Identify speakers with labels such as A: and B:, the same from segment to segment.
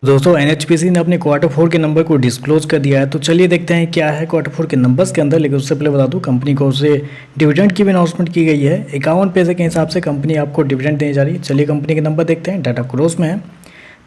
A: दोस्तों एनएचपीसी ने अपने क्वार्टर फोर के नंबर को डिस्क्लोज कर दिया है। तो चलिए देखते हैं क्या है क्वार्टर फोर के नंबर्स के अंदर। लेकिन उससे पहले बता दूं, कंपनी को उससे डिविडेंड की भी अनाउंसमेंट की गई है। 51 पैसे के हिसाब से कंपनी आपको डिविडेंड देने जा रही है। चलिए कंपनी के नंबर देखते हैं, डाटा क्रॉस में है।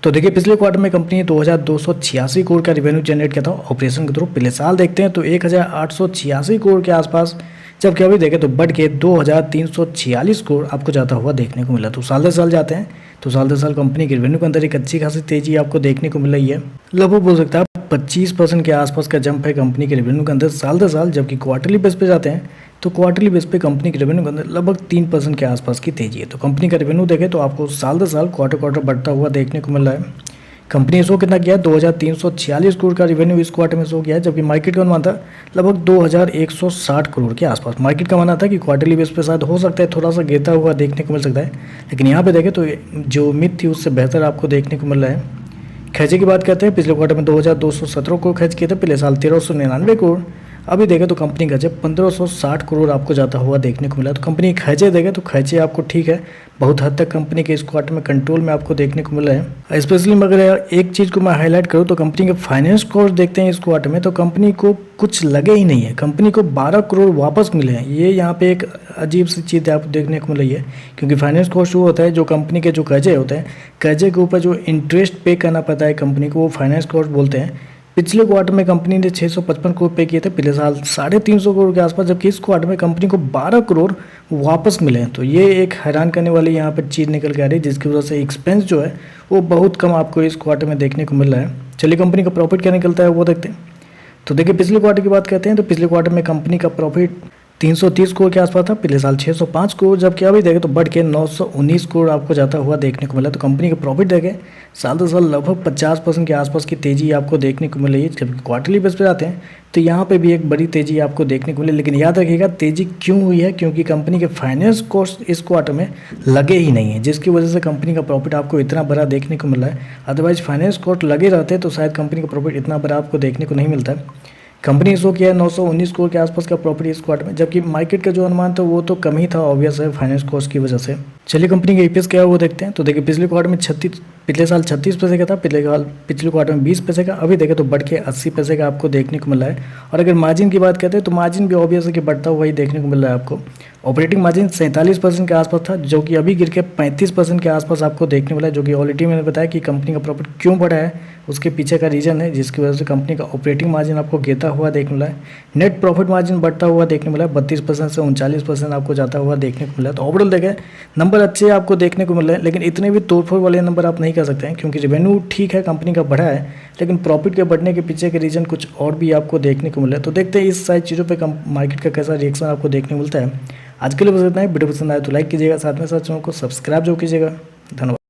A: तो देखिए पिछले क्वार्टर में कंपनी ने 2286 करोड़ का रेवेन्यू जनरेट किया था ऑपरेशन के थ्रू। पिछले साल देखते हैं तो 1886 करोड़ के आसपास, जबकि अभी देखें तो बढ़ के 2346 करोड़ आपको जाता हुआ देखने को मिला। तो साल दर साल जाते हैं तो साल दर साल कंपनी के रेवेन्यू के अंदर एक अच्छी खासी तेजी आपको देखने को मिल रही है। लगभग बोल सकता है 25% के आसपास का जंप है कंपनी के रेवेन्यू के अंदर साल दर साल। जबकि क्वार्टरली बेस पे जाते हैं तो क्वार्टरली बेस पे कंपनी के रेवेन्यू के अंदर लगभग 3% के आसपास की तेजी है। तो कंपनी का रेवेन्यू देखें तो आपको साल दर साल क्वार्टर बढ़ता हुआ देखने को मिल रहा है। कंपनी ने शो कितना किया है, 2346 करोड़ का रेवेन्यू इस क्वार्टर में शो किया है। जबकि मार्केट का अनुमान था लगभग 2160 करोड़ के आसपास। मार्केट का मानना था कि क्वार्टरली बेस पे शायद हो सकता है थोड़ा सा गिरता हुआ देखने को मिल सकता है, लेकिन यहाँ पे देखें तो जो उम्मीद थी उससे बेहतर आपको देखने को मिल रहा है। खर्चे की बात करते हैं, पिछले क्वार्टर में 2217 करोड़ खर्च किए थे, पिछले साल 1399 करोड़। अभी देखें तो कंपनी का जब 1560 करोड़ आपको जाता हुआ देखने को मिला। तो कंपनी खर्चे देखें तो खर्चे आपको ठीक है, बहुत हद तक कंपनी के इस क्वार्टर में कंट्रोल में आपको देखने को मिला है। स्पेशली अगर एक चीज़ को मैं हाईलाइट करूँ तो कंपनी के फाइनेंस कॉस्ट देखते हैं इस क्वार्टर में, तो कंपनी को कुछ लगे ही नहीं है। कंपनी को 12 करोड़ वापस मिले हैं। ये यहाँ पे एक अजीब सी चीज़ आपको देखने को मिल रही है, क्योंकि फाइनेंस कॉस्ट वो होता है जो कंपनी के जो कर्जे होते हैं, कर्जे के ऊपर जो इंटरेस्ट पे करना पड़ता है कंपनी को, वो फाइनेंस कॉस्ट बोलते हैं। पिछले क्वार्टर में कंपनी ने 655 करोड़ पे किए थे, पिछले साल 350 करोड़ के आसपास, जबकि इस क्वार्टर में कंपनी को 12 करोड़ वापस मिले हैं। तो ये एक हैरान करने वाली यहाँ पर चीज़ निकल के आ रही है, जिसकी वजह से एक्सपेंस जो है वो बहुत कम आपको इस क्वार्टर में देखने को मिल रहा है। चलिए कंपनी का प्रॉफिट क्या निकलता है वो देखते हैं। तो देखिए पिछले क्वार्टर की बात करते हैं तो पिछले क्वार्टर में कंपनी का प्रॉफिट 330 करोड़ के आसपास था, पिछले साल 605 करोड़, जबकि अभी देखें तो बढ़ के 919 करोड़ आपको जाता हुआ देखने को मिला। तो कंपनी का प्रॉफिट देखें साल दर साल लगभग 50% के आसपास की तेजी आपको देखने को मिल रही है। जबकि क्वार्टरली बेस पे जाते हैं तो यहाँ पे भी एक बड़ी तेजी आपको देखने को मिली। लेकिन याद रखिएगा तेजी क्यों हुई है, क्योंकि कंपनी के फाइनेंस कॉस्ट इस क्वार्टर में लगे ही नहीं है, जिसकी वजह से कंपनी का प्रॉफिट आपको इतना बड़ा देखने को मिल रहा है। अदरवाइज फाइनेंस कॉस्ट लगे रहते तो शायद कंपनी का प्रॉफिट इतना बड़ा आपको देखने को नहीं मिलता है। कंपनी ने शो किया है 919 करोड़ के आसपास का प्रॉफिट इस क्वार्टर में, जबकि मार्केट का जो अनुमान था वो तो कम ही था, ऑब्वियस है फाइनेंस कॉस्ट की वजह से। चलिए कंपनी का ईपीएस क्या है वो देखते हैं। तो देखिए पिछले क्वार्टर में पिछले साल 36 पैसे का था, पिछले क्वार्टर में 20 पैसे का, अभी देखें तो बढ़ के 80 पैसे का आपको देखने को मिला है। और अगर मार्जिन की बात करते हैं तो मार्जिन भी ऑब्वियस है कि बढ़ता हुआ ही देखने को मिल रहा है आपको। ऑपरेटिंग मार्जिन 47% के आसपास था, जो कि अभी गिर के 35% के आसपास आपको देखने मिला है, जो कि ऑलरेडी मैंने बताया कि कंपनी का प्रॉफिट क्यों बढ़ा है उसके पीछे का रीजन है, जिसकी वजह से कंपनी का ऑपरेटिंग मार्जिन आपको गिरता हुआ देखने मिला है। नेट प्रॉफिट मार्जिन बढ़ता हुआ देखने मिला है, 32% से 39% आपको जाता हुआ देखने को मिला है। तो ओवरऑल देखें नंबर अच्छे आपको देखने को मिल रहे हैं, लेकिन इतने भी तोड़फोड़ वाले नंबर आप नहीं कर सकते हैं, क्योंकि रेवेन्यू ठीक है कंपनी का बढ़ा है, लेकिन प्रॉफिट के बढ़ने के पीछे के रीजन कुछ और भी आपको देखने को मिला है। तो देखते हैं इस सारी चीज़ों पर मार्केट का कैसा रिएक्शन आपको देखने को मिलता है। आज के लिए बस इतना ही। वीडियो पसंद आए तो लाइक कीजिएगा, साथ में साथ चैनल को सब्सक्राइब जरूर कीजिएगा। धन्यवाद।